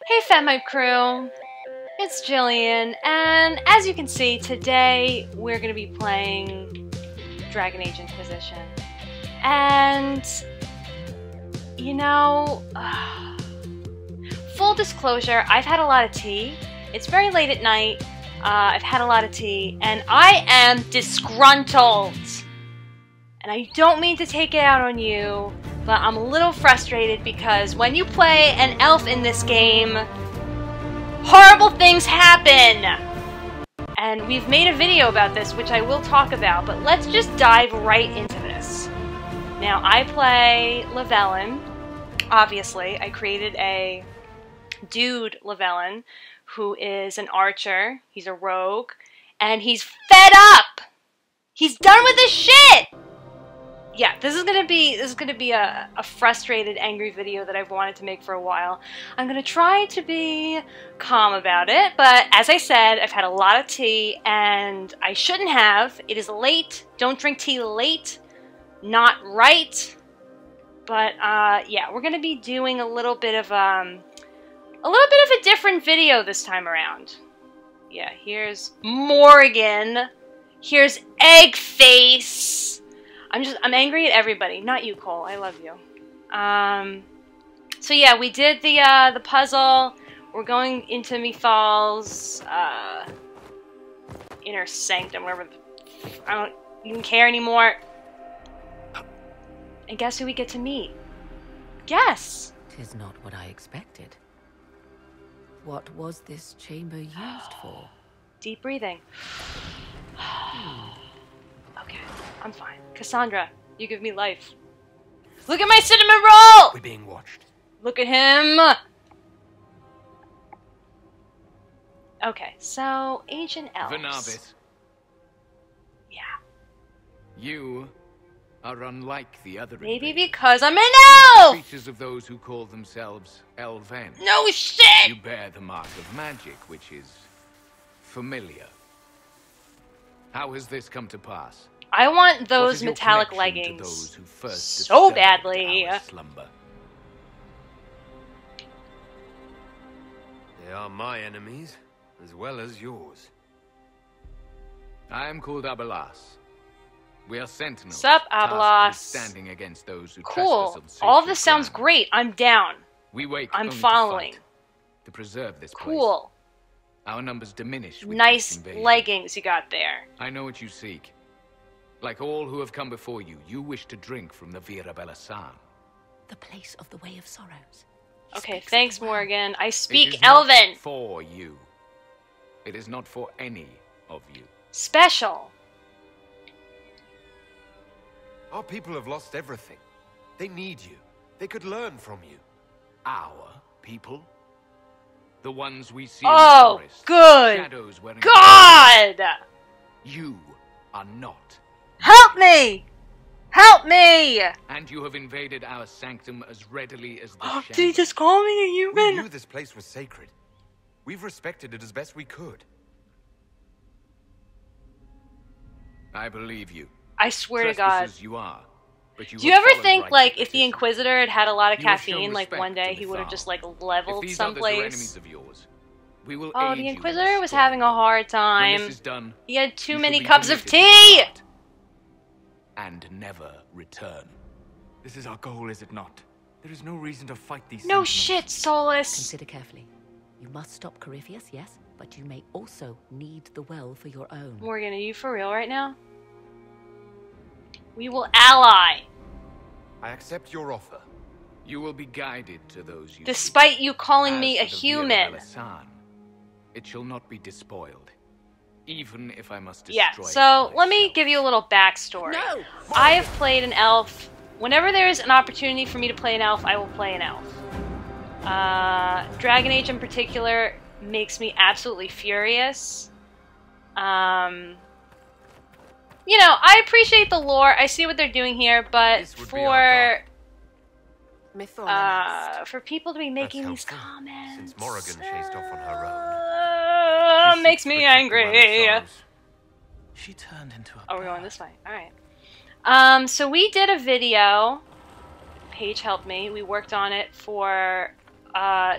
Hey FemHype crew, it's Jillian, and as you can see, today we're going to be playing Dragon Age Inquisition. And, you know, full disclosure, I've had a lot of tea. It's very late at night, I've had a lot of tea, and I am disgruntled. And I don't mean to take it out on you, but I'm a little frustrated because when you play an elf in this game, horrible things happen! And we've made a video about this, which I will talk about, but let's just dive right into this. Now, I play Llewellyn. Obviously, I created a dude Llewellyn who is an archer, he's a rogue, and he's fed up! He's done with this shit! Yeah, this is gonna be a frustrated, angry video that I've wanted to make for a while. I'm gonna try to be calm about it, but as I said, I've had a lot of tea, and I shouldn't have. It is late. Don't drink tea late. Not right. But yeah, we're gonna be doing a little bit of a different video this time around. Yeah, here's Morgan. Here's Eggface. I'm angry at everybody. Not you, Cole. I love you. So yeah, we did the puzzle. We're going into Mythal's inner sanctum, wherever. I don't even care anymore. And guess who we get to meet? Guess. 'Tis not what I expected. What was this chamber used for? Deep breathing. Okay, I'm fine. Cassandra, you give me life. Look at my cinnamon roll! We're being watched. Look at him! Okay, so ancient elves. Vanabis, Yeah. you are unlike the other Maybe invaders. because I'm an You are elf! creatures of those who call themselves elven. No shit! You bear the mark of magic, which is familiar. How has this come to pass? I want What those is your metallic connection to leggings those who first so disturbed badly. our slumber? They are my enemies, as well as yours. I am called Abelas. We are sentinels. Sup, tasked with Abelas? standing against those who Cool. trespass on All of sacred this sounds ground. great. I'm down. We wake I'm only to following. fight, to preserve this place. Cool. Our numbers diminish with each Nice invasion. leggings you got there. I know what you seek. Like all who have come before you, you wish to drink from the Vira Belasan. The place of the Way of Sorrows. He Okay, speaks thanks, of the well. Morgan. I It speak is not Elven. for you. It is not for any of you. Special. Our people have lost everything. They need you. They could learn from you. Our people? The ones we see Oh, in the forest. good. Shadows wearing God! You are not. Help me! Help me! And you have invaded our sanctum as readily as the Oh, shadows. did he just call me a We human? knew this place was sacred. We've respected it as best we could. I believe you. I swear to God. Trespassers you are. But you Do you have ever followed think, Right's like, if the decision. Inquisitor had had a lot of You have shown caffeine, like, respect one day to he would have Mythal. just, like, If leveled these others are enemies someplace? of yours, we will Oh, aid the you in Inquisitor was storm. having a hard When time. this is done, He had too you many shall be cups of committed to tea! depart and never return. This is our goal, is it not? There is no reason to fight these No sentinels. shit, Solus! Consider carefully. You must stop Corypheus, yes, but you may also need the well for your own. Morgan, are you for real right now? We will ally, I accept your offer. You will be guided to those you despite you calling seek. me a As for the Vira human. Belasan, it shall not be despoiled, even if I must destroy Yeah, it so let me myself. give you a little backstory. No! I have played an elf. Whenever there is an opportunity for me to play an elf, I will play an elf. Dragon Age in particular makes me absolutely furious. You know, I appreciate the lore. I see what they're doing here, but This would be our for people to be making these helpful, comments, since Morrigan chased off on her own. makes me angry. She turned into a Oh, we're going bird. this way. Alright. So we did a video. Paige helped me. We worked on it for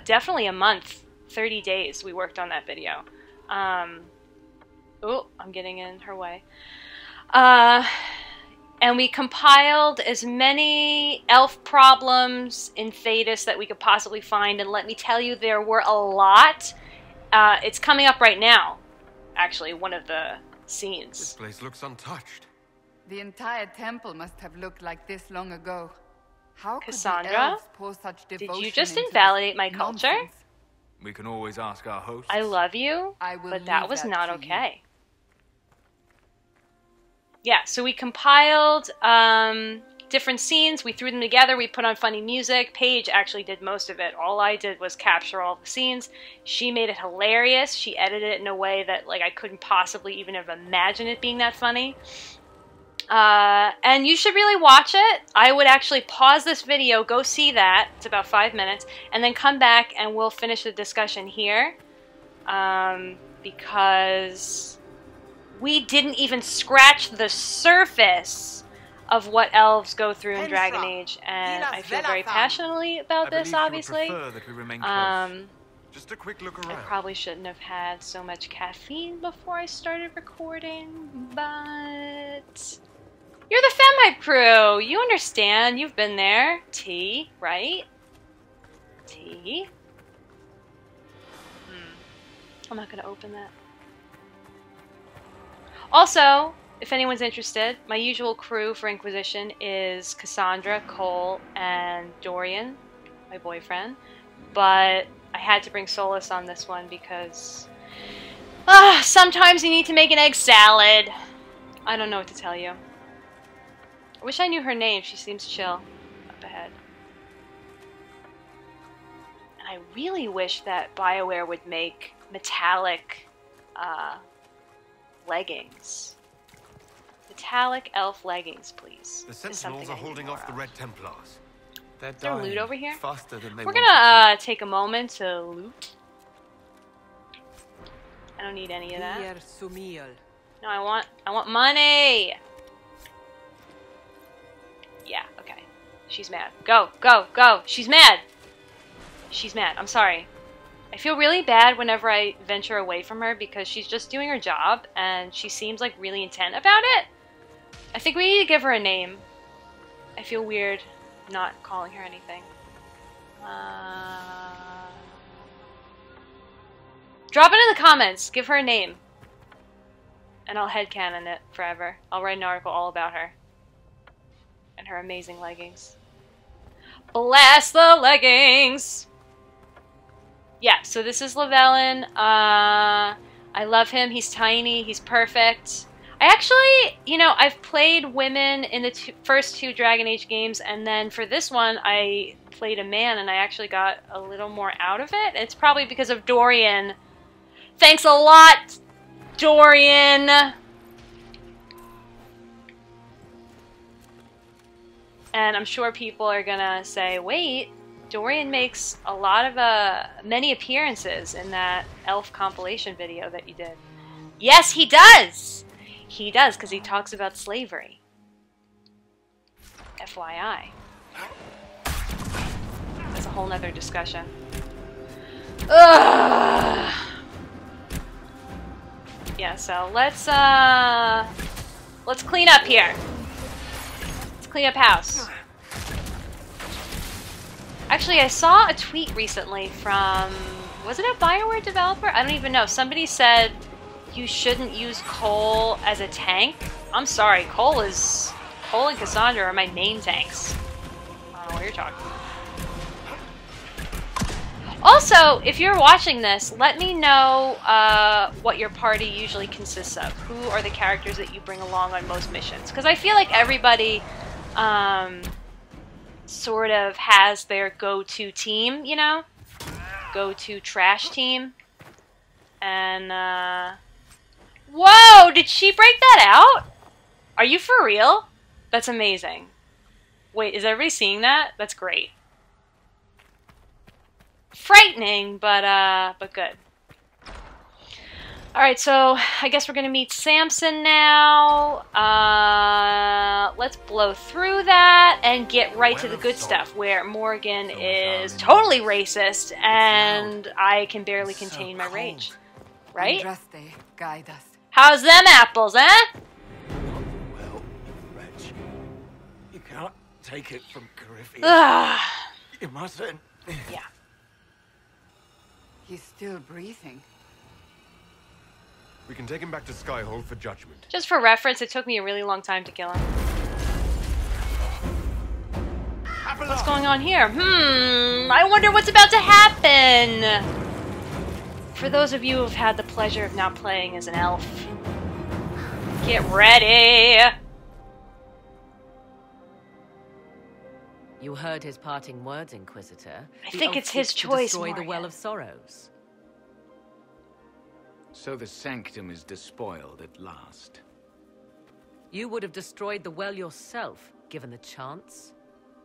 definitely a month, 30 days we worked on that video. Oh, I'm getting in her way. And we compiled as many elf problems in Thetis that we could possibly find, and let me tell you, there were a lot. It's coming up right now, actually, one of the scenes. This place looks untouched. The entire temple must have looked like this long ago. How could the Cassandra, elves pour such devotion did you just into invalidate this my culture? nonsense? We can always ask our hosts. I love you, I will but that leave was that not to okay. Yeah, so we compiled different scenes, we threw them together, we put on funny music. Paige actually did most of it. All I did was capture all the scenes. She made it hilarious. She edited it in a way that like I couldn't possibly even have imagined it being that funny. And you should really watch it. I would actually pause this video, go see that, it's about 5 minutes, and then come back and we'll finish the discussion here. Because we didn't even scratch the surface of what elves go through in Dragon Age, and I feel very passionately about this, obviously. That we remain close. Just a quick look I around. probably shouldn't have had so much caffeine before I started recording, but... You're the FemHype crew! You understand, you've been there. T, right? T. I'm not gonna open that. Also, if anyone's interested, my usual crew for Inquisition is Cassandra, Cole, and Dorian, my boyfriend. But I had to bring Solus on this one because sometimes you need to make an egg salad. I don't know what to tell you. I wish I knew her name. She seems chill. Up ahead. And I really wish that BioWare would make metallic leggings. Metallic elf leggings, please. The Sentinels are holding off the Red Templars. They're Is there dying loot over here? faster than they We're want gonna take a moment to loot. I don't need any of that. No, I want money. Yeah, okay. She's mad. Go, go, go. She's mad. She's mad. I'm sorry. I feel really bad whenever I venture away from her because she's just doing her job and she seems like really intent about it. I think we need to give her a name. I feel weird not calling her anything. Drop it in the comments. Give her a name. And I'll headcanon it forever. I'll write an article all about her. And her amazing leggings. Blast the leggings! Yeah, so this is Llewellyn. I love him. He's tiny. He's perfect. I actually, you know, I've played women in the first two Dragon Age games, and then for this one, I played a man, and I actually got a little more out of it. It's probably because of Dorian. Thanks a lot, Dorian! And I'm sure people are gonna say, wait, Dorian makes a lot of, many appearances in that elf compilation video that you did. Yes, he does! He does, because he talks about slavery. FYI. That's a whole nother discussion. Ugh! Yeah, so let's clean up here. Let's clean up house. Actually, I saw a tweet recently from, was it a BioWare developer? I don't even know. Somebody said you shouldn't use Cole as a tank. I'm sorry, Cole and Cassandra are my main tanks. I don't know what you're talking about. Also, if you're watching this, let me know what your party usually consists of. Who are the characters that you bring along on most missions? Because I feel like everybody sort of has their go-to team, you know? Go-to trash team. And, whoa! Did she break that out? Are you for real? That's amazing. Wait, is everybody seeing that? That's great. Frightening, but good. Alright, so I guess we're gonna meet Samson now. Let's blow through that and get right to the good stuff, where Morgan is totally racist and I can barely contain my rage. Right? Andraste, guide us. How's them apples, eh? Well, wretch. You can't take it from Corypheus. Ugh. You mustn't. Yeah. He's still breathing. We can take him back to Skyhold for judgment. Just for reference, it took me a really long time to kill him. What's going on here? I wonder what's about to happen! For those of you who've had the pleasure of now playing as an elf, get ready! You heard his parting words, Inquisitor. I think it's his choice, to destroy the Morgan. Well of Sorrows. So the sanctum is despoiled at last. You would have destroyed the well yourself, given the chance.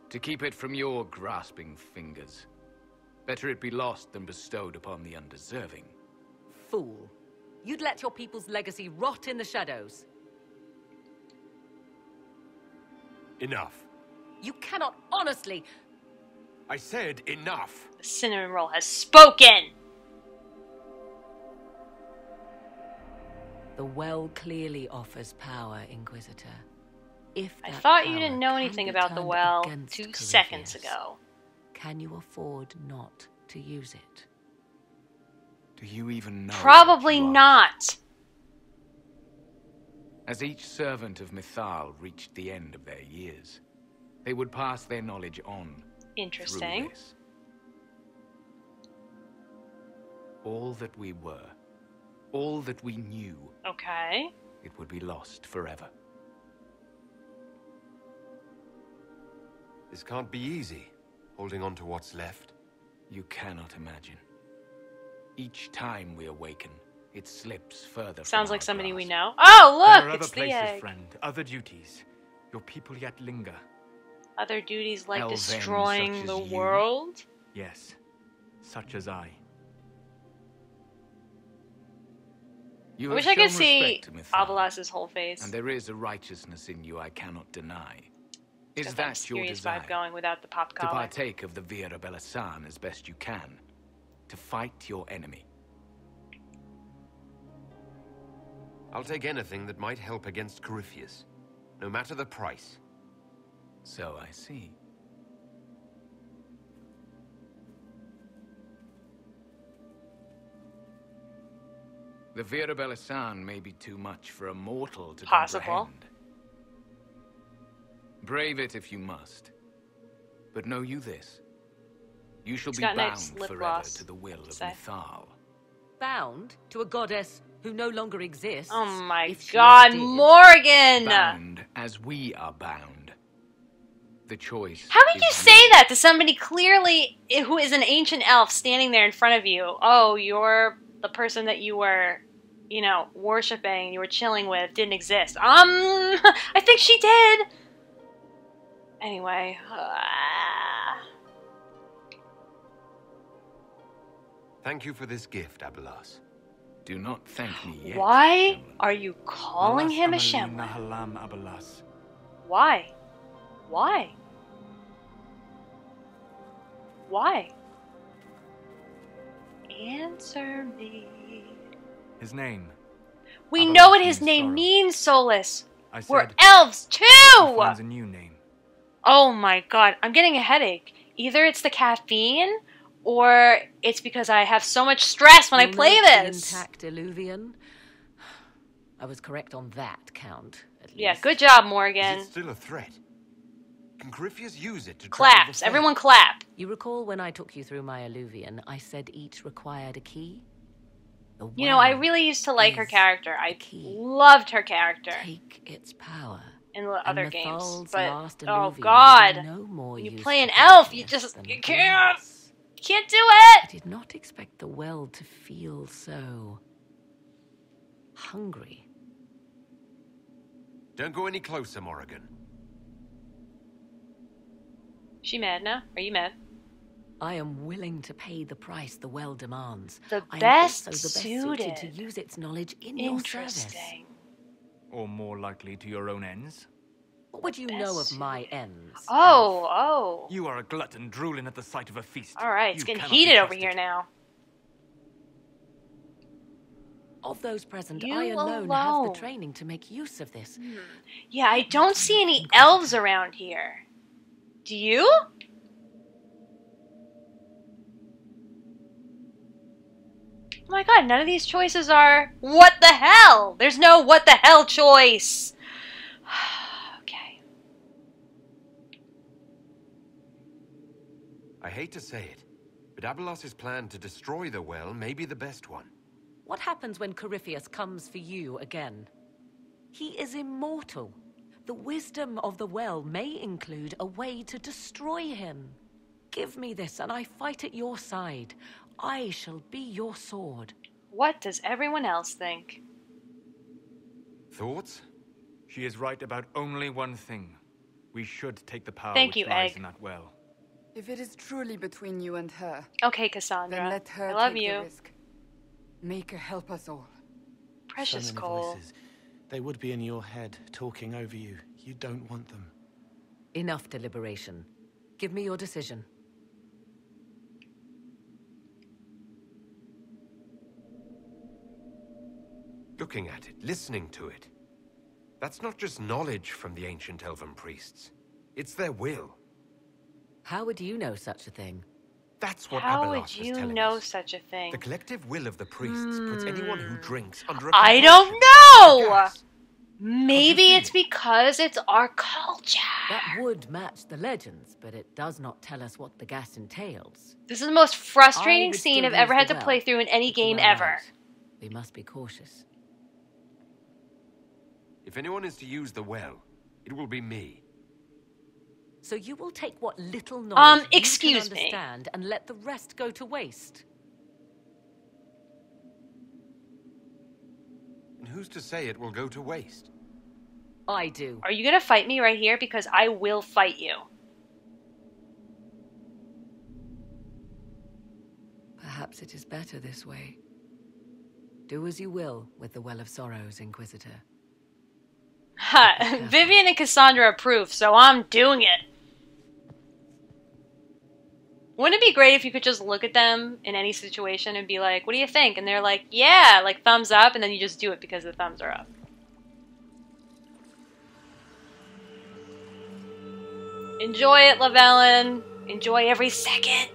To keep it from your grasping fingers. Better it be lost than bestowed upon the undeserving. Fool. You'd let your people's legacy rot in the shadows. Enough. You cannot honestly... I said enough. The cinnamon roll has spoken! The well clearly offers power, Inquisitor. If I that thought you power didn't know can anything be about the turned well against 2 Corypheus, seconds ago. can you afford not to use it? Do you even know? Probably what you are? not. As each servant of Mythal reached the end of their years, they would pass their knowledge on. Interesting. Through this. All that we were, all that we knew, Okay. it would be lost forever. This can't be easy, holding on to what's left. You cannot imagine. Each time we awaken, it slips further. Sounds from like our somebody grasp. we know. Oh, There are look! other It's the places, egg. friend. Other duties. Your people yet linger. Other duties like Elven destroying such the as you? world? Yes. Such as I. You I have wish I could shown see respect to Mythal, Avalas's whole face. and there is a righteousness in you I cannot deny. Is Got that your mysterious desire? vibe going without the pop To collar. partake of the Vira Belasan as best you can. To fight your enemy. I'll take anything that might help against Corypheus, no matter the price. So I see. The Vira Belasan may be too much for a mortal to Possible. comprehend. Brave it if you must. But know you this. You shall He's be got bound nice lip forever gloss, to the will of say. Mythal. Bound to a goddess who no longer exists. Oh my if she god, ever did. Morgan! Bound as we are bound. The choice. How could you is say yours. that to somebody clearly who is an ancient elf standing there in front of you? Oh, you're the person that you were, you know, worshipping, you were chilling with, didn't exist. I think she did! Anyway, Thank you for this gift, Abelas. Do not thank me yet. why Shemlin. are you calling Alas, him a Amalina Shemlin? Halam Abalas. Why? Why? Why? Answer me. His name. We Abalas know what his means name sorrow. means, Solus. I We're said, elves he too! finds a new name. Oh my god, I'm getting a headache. Either it's the caffeine, or it's because I have so much stress when I You'll play note the this. intact Illuvian. I was correct on that count, at least. Yeah, good job, Is Morgan. it still a threat? Can Corypheus use it to travel Claps. the Everyone faith? clap. You recall when I took you through my Illuvian, I said each required a key? The You know, I well really used to like her is character. I key. loved her character Take its power. in the And other games. Mythal's But, last oh Illuvian will be god. no more When you use play to an elf, you Corypheus just, than you the can't. glass. Can't do I it! did not expect the well to feel so hungry. Don't go any closer, Morrigan. She mad now? Are you mad? I am willing to pay the price the well demands. The I am best also the best suited suited to use its knowledge in your service. Interesting. Or more likely to your own ends? What would you know of Best my suited. ends? Oh, oh. You are a glutton drooling at the sight of a feast. Alright, it's You getting cannot be heated over trusted. here now. Of those present, You I alone have alone. the training to make use of this. Yeah, I don't see any elves around here. Do you? Oh my god, none of these choices are what the hell? There's no what the hell choice. Okay. I hate to say it, but Abelas's plan to destroy the well may be the best one. What happens when Corypheus comes for you again? He is immortal. The wisdom of the well may include a way to destroy him. Give me this and I fight at your side. I shall be your sword. What does everyone else think? Thoughts? She is right about only one thing. We should take the power Thank which you, lies Egg. in that well. If it is truly between you and her, Okay, then Cassandra. let her I love take you. the risk. Make her help us all. Precious So many Cole. voices. They would be in your head, talking over you. You don't want them. Enough deliberation. Give me your decision. Looking at it, listening to it. That's not just knowledge from the ancient elven priests. It's their will. How would you know such a thing? That's what How Abelas would was you telling know us. such a thing? The collective will of the priests puts anyone who drinks under a I compulsion. don't know! Gas. Maybe feel it's it? because it's our culture. That would match the legends, but it does not tell us what the gas entails. This is the most I frustrating would scene still I've ever use had the to well, play through in any but you game are ever. right. We must be cautious. If anyone is to use the well, it will be me. So you will take what little knowledge you excuse can me. understand and let the rest go to waste? And who's to say it will go to waste? I do. Are you gonna fight me right here? Because I will fight you. Perhaps it is better this way. Do as you will with the Well of Sorrows, Inquisitor. Ha! Vivian and Cassandra approve, so I'm doing it. Wouldn't it be great if you could just look at them in any situation and be like, what do you think? And they're like, yeah, like thumbs up, and then you just do it because the thumbs are up. Enjoy it, Lavellen. Enjoy every second.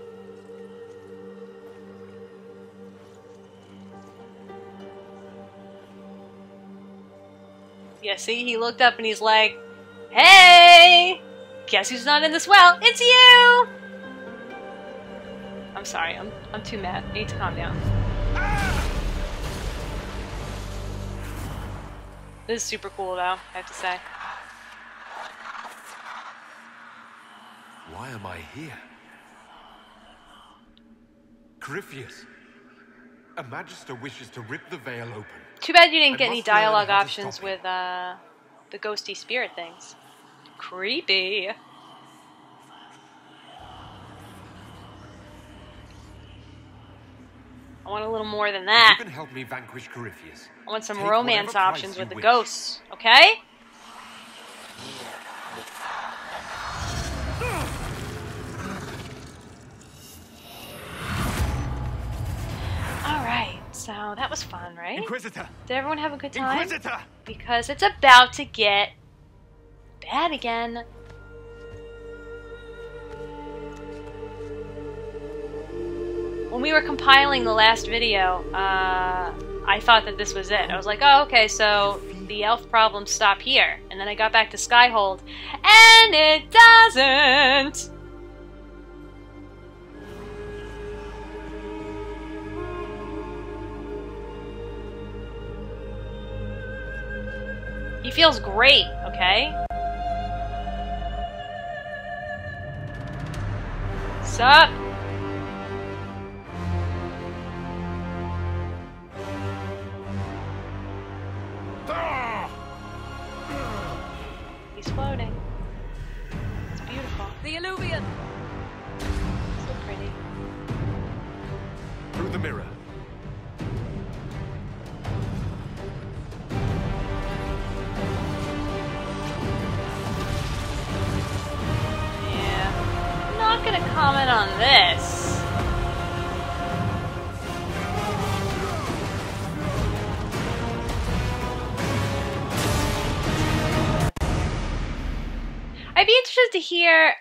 Yeah, see, he looked up and he's like, hey! Guess who's not in this well? It's you! I'm sorry, I'm too mad. I need to calm down. This is super cool though, I have to say. Why am I here? Corypheus. A Magister wishes to rip the veil open. Too bad you didn't I get any must learn dialogue how to options stop it. with the ghosty spirit things. Creepy. I want a little more than You that. can help me vanquish Corypheus. I want some Take romance whatever options price with you the wish. ghosts, okay? Alright, so that was fun, right? Inquisitor! Did everyone have a good time? Inquisitor! Because it's about to get bad again. When we were compiling the last video, I thought that this was it. I was like, oh, okay, so the elf problems stop here. And then I got back to Skyhold, and it doesn't! He feels great, okay? Sup? He's floating. It's beautiful. The Illuvian! So pretty. mirror. Yeah. I'm not gonna comment on this. I'd be interested to hear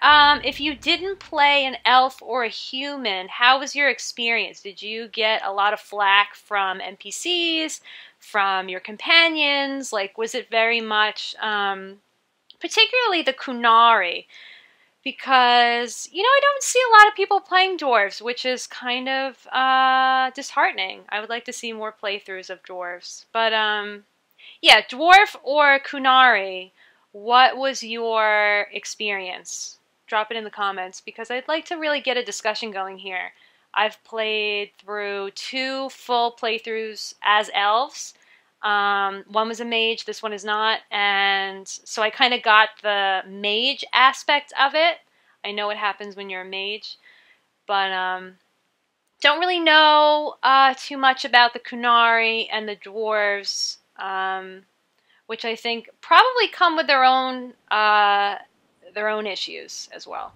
if you didn't play an elf or a human, how was your experience? Did you get a lot of flack from NPCs, from your companions? Like, was it very much, particularly the Kunari? Because, you know, I don't see a lot of people playing dwarves, which is kind of disheartening. I would like to see more playthroughs of dwarves. But, yeah, dwarf or Kunari, what was your experience? Drop it in the comments because I'd like to really get a discussion going here. I've played through 2 full playthroughs as elves. One was a mage, this one is not, and so I kind of got the mage aspect of it. I know what happens when you're a mage, but don't really know too much about the Kunari and the dwarves. Which I think probably come with their own issues as well.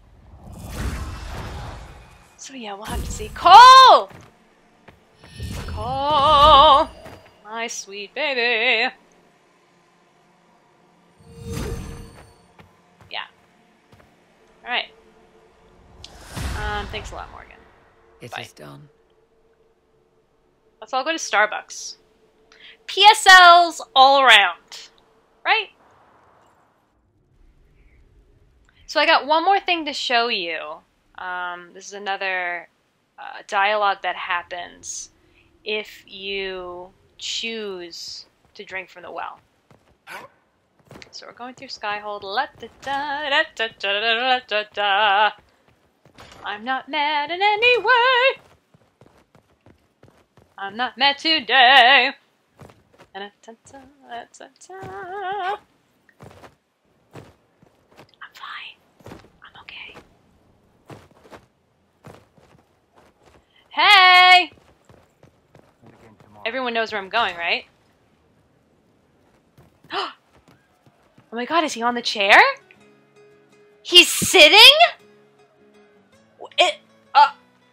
So yeah, we'll have to see. Cole! Cole! My sweet baby. Yeah. Alright. Thanks a lot, Morgan. It Bye. is done. Let's all go to Starbucks. PSLs all around, right? So I got one more thing to show you. This is another dialogue that happens if you choose to drink from the well. So we're going through Skyhold. I'm not mad in any way. I'm not mad today. I'm fine. I'm okay. Hey! Everyone knows where I'm going, right? Oh my god, is he on the chair? He's sitting?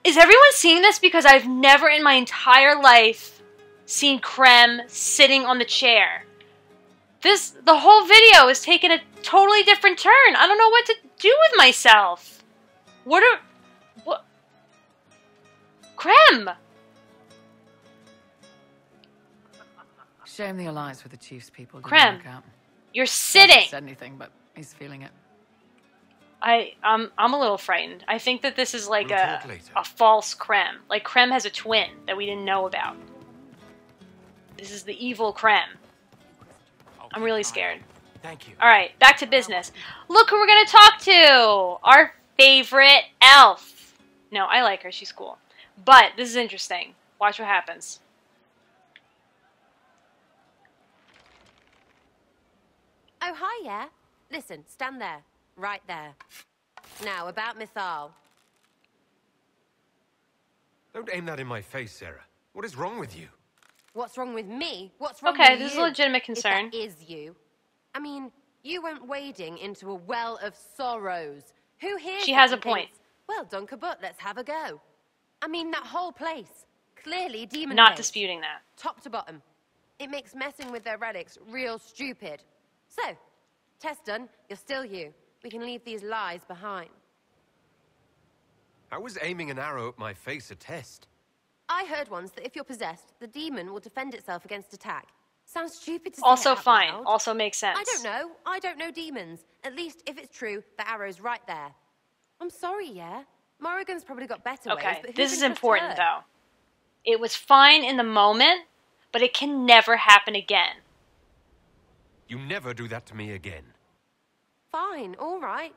Is everyone seeing this? Because I've never in my entire life seen Krem sitting on the chair. The whole video is taking a totally different turn. I don't know what to do with myself. What? Krem! Shame the alliance with the Chiefs people didn't Krem, work out. you're He sitting. hasn't said anything, but he's feeling it. I'm a little frightened. I think that this is like We'll a talk later. false Krem. Like Krem has a twin that we didn't know about. This is the evil Krem. I'm really scared. Thank you. Alright, back to business. Look who we're gonna talk to! Our favorite elf. No, I like her, she's cool. But this is interesting. Watch what happens. Oh, hi, yeah. Listen, stand there. Right there. Now, about Mythal. Don't aim that in my face, Sarah. What is wrong with you? What's wrong with me? What's wrong Okay, with this is you? a legitimate concern. If that is you. I mean, you went wading into a well of sorrows. Who here She has a thinks, point. well, Dunkerbutt, let's have a go. I mean, that whole place. Clearly demon Not based. disputing that. Top to bottom. It makes messing with their relics real stupid. So, test done. You're still you. We can leave these lies behind. How was aiming an arrow at my face a test? I heard once that if you're possessed, the demon will defend itself against attack. Sounds stupid to say Also out fine. loud. Also makes sense. I don't know. I don't know demons. At least, if it's true, the arrow's right there. I'm sorry, yeah? Morrigan's probably got better ways, Okay, but who this can is trust important her? though. It was fine in the moment, but it can never happen again. You never do that to me again. Fine, all right.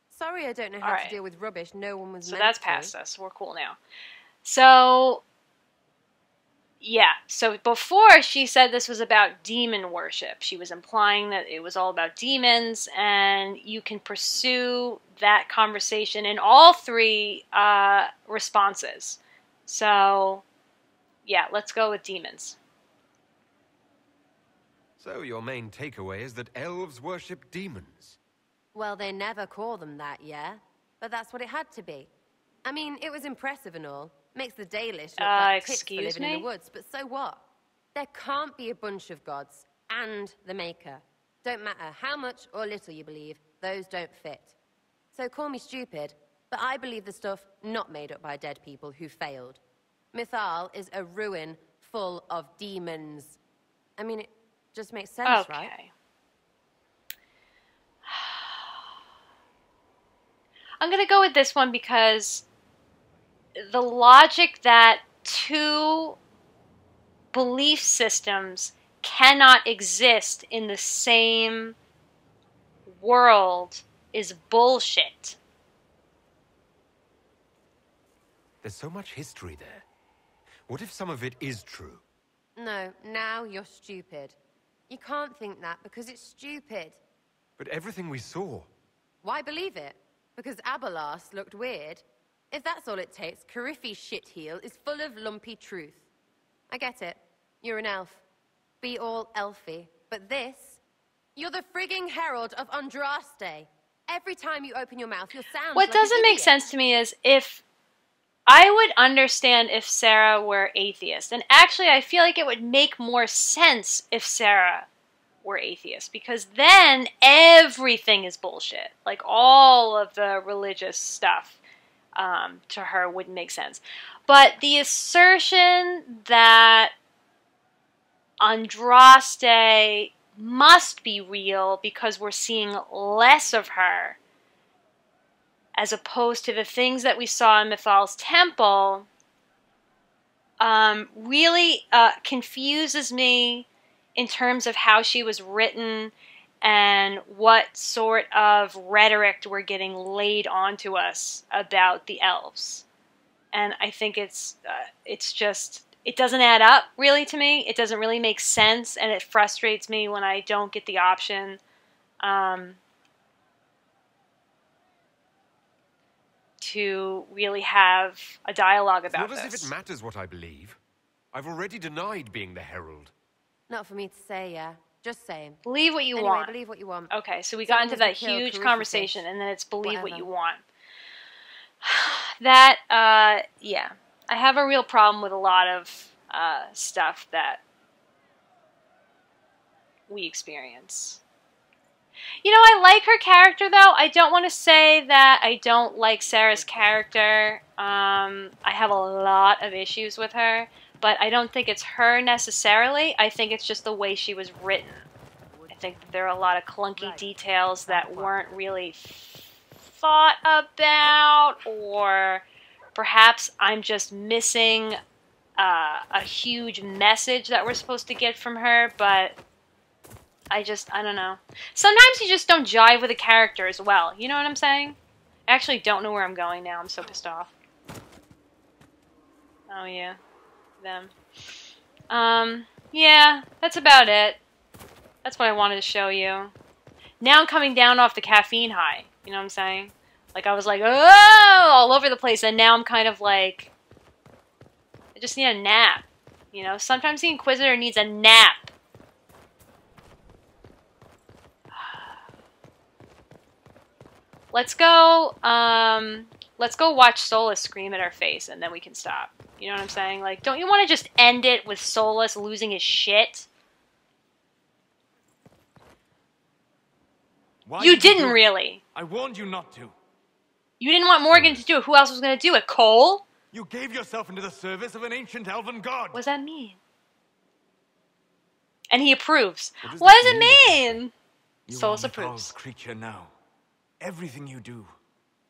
Sorry I don't know how All to right. deal with rubbish no one was So meant that's to. past us. We're cool now. So, yeah. So before she said this was about demon worship. She was implying that it was all about demons, and you can pursue that conversation in all 3 responses. So, yeah, let's go with demons. So your main takeaway is that elves worship demons? Well, they never call them that, yeah? But that's what it had to be. I mean, it was impressive and all. Makes the Dalish look like tits for living in the woods, but so what? There can't be a bunch of gods and the Maker. Don't matter how much or little you believe, those don't fit. So call me stupid, but I believe the stuff not made up by dead people who failed. Mythal is a ruin full of demons. I mean, it just makes sense, right? Okay. I'm gonna go with this one because the logic that two belief systems cannot exist in the same world is bullshit. There's so much history there. What if some of it is true? No, now you're stupid. You can't think that because it's stupid. But everything we saw... Why believe it? Because Abelas looked weird? If that's all it takes, Cariffi's shitheel is full of lumpy truth. I get it. You're an elf. Be all elfy. But this? You're the frigging herald of Andraste. Every time you open your mouth, you'll sound What like doesn't an make idiot. sense to me is if I would understand if Sarah were atheist. And actually, I feel like it would make more sense if Sarah were atheist. Because then everything is bullshit. Like, all of the religious stuff to her wouldn't make sense. But the assertion that Andraste must be real because we're seeing less of her, as opposed to the things that we saw in Mythal's temple, really confuses me in terms of how she was written and what sort of rhetoric we're getting laid onto us about the elves. And I think it's just, it doesn't add up really to me. It doesn't really make sense, and it frustrates me when I don't get the option to really have a dialogue about this. It's not as if it matters what I believe. I've already denied being the herald. Not for me to say, yeah. Just saying. Believe what you Anyway, want. believe what you want. Okay, so we So got long into as we that kill huge Cariffi conversation, fish. and then it's believe what Whatever. you want. That, yeah. I have a real problem with a lot of stuff that we experience. You know, I like her character, though. I don't want to say that I don't like Sarah's character. I have a lot of issues with her, but I don't think it's her necessarily. I think it's just the way she was written. I think that there are a lot of clunky details that weren't really thought about, or perhaps I'm just missing a huge message that we're supposed to get from her, but I don't know. Sometimes you just don't jive with a character as well. You know what I'm saying? I actually don't know where I'm going now. I'm so pissed off. Oh, yeah. Them. Yeah, that's about it. That's what I wanted to show you. Now I'm coming down off the caffeine high. You know what I'm saying? Like, I was like, oh, all over the place. And now I'm kind of like, I just need a nap. You know, sometimes the Inquisitor needs a nap. Let's go watch Solus scream at our face, and then we can stop. You know what I'm saying? Like, don't you want to just end it with Solus losing his shit? Why You did you didn't do it? really. I warned you not to. You didn't want Morgan to do it. Who else was going to do it? Cole? You gave yourself into the service of an ancient elven god. What does that mean? And he approves. What does What that does it mean? You Solus are approves. Mythal's creature now. Everything you do,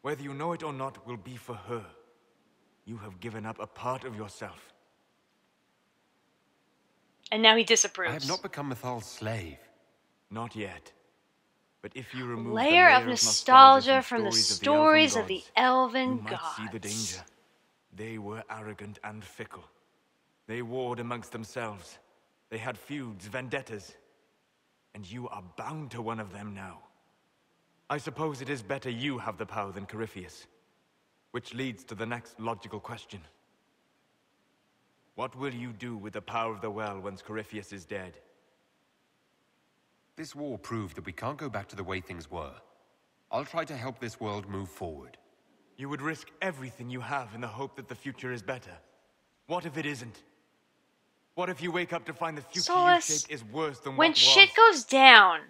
whether you know it or not, will be for her. You have given up a part of yourself. And now he I disapproves. have not become Mythal's slave. Not yet. But if you remove Layer the of nostalgia from the stories of the elven you might see the gods. danger. They were arrogant and fickle. They warred amongst themselves. They had feuds, vendettas. And you are bound to one of them now. I suppose it is better you have the power than Cariffius. Which leads to the next logical question. What will you do with the power of the well once Corypheus is dead? This war proved that we can't go back to the way things were. I'll try to help this world move forward. You would risk everything you have in the hope that the future is better. What if it isn't? What if you wake up to find the future you shaped is worse than what was? When shit goes down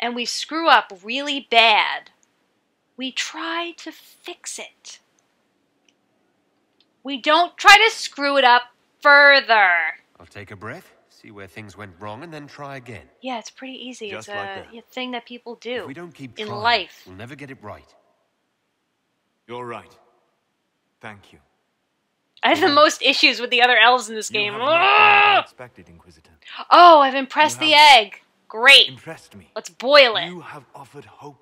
and we screw up really bad, we try to fix it. We don't try to screw it up further. I'll take a breath, see where things went wrong, and then try again. Yeah, it's pretty easy. Just it's like a thing that people do if we don't keep in trying, life. we'll never get it right. You're right. Thank you. I have the most issues with the other elves in this game. You have not been what I expected, Inquisitor. Oh, I've impressed the egg. Great. Impressed me. Let's boil it. You have offered hope.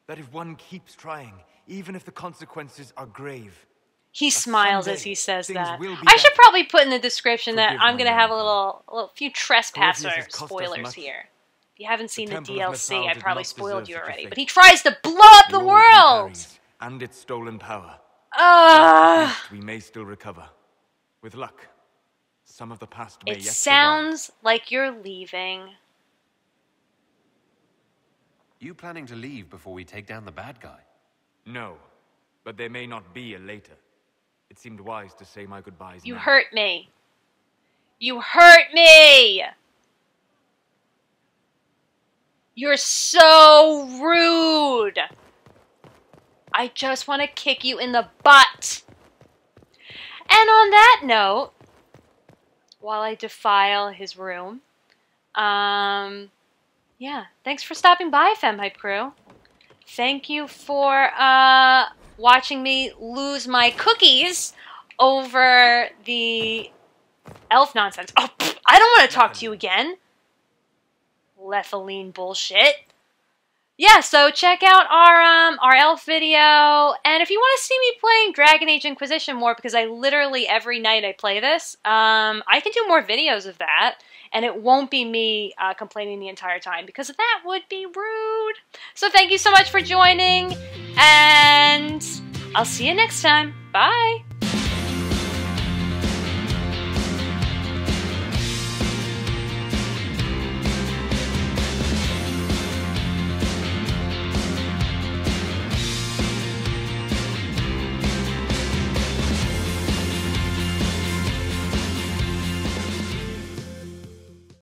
That if one keeps trying, even if the consequences are grave. He smiles as he says that. will be I should better. probably put in the description that Forgive I'm my going to have a melancholy. few trespasser Corypheus has cost us spoilers much. here. If you haven't seen the temple of DLC, Nepal I did probably not spoiled deserve you such a already. fate. But he tries to blow up the Lord he world! carries, and its stolen power. Ugh. At least we may still recover. With luck, some of the past may It yet sounds like you're leaving. You planning to leave before we take down the bad guy? survive. No, but there may not be a later. It seemed wise to say my goodbyes You now. hurt me. You hurt me! You're so rude! I just want to kick you in the butt! And on that note, while I defile his room, yeah, thanks for stopping by, FemHype crew. Thank you for watching me lose my cookies over the elf nonsense. Oh, pfft, I don't want to talk to you again. Lethaline bullshit. Yeah, so check out our elf video, and if you want to see me playing Dragon Age Inquisition more, because I literally every night I play this, I can do more videos of that, and it won't be me complaining the entire time, because that would be rude. So thank you so much for joining, and I'll see you next time. Bye!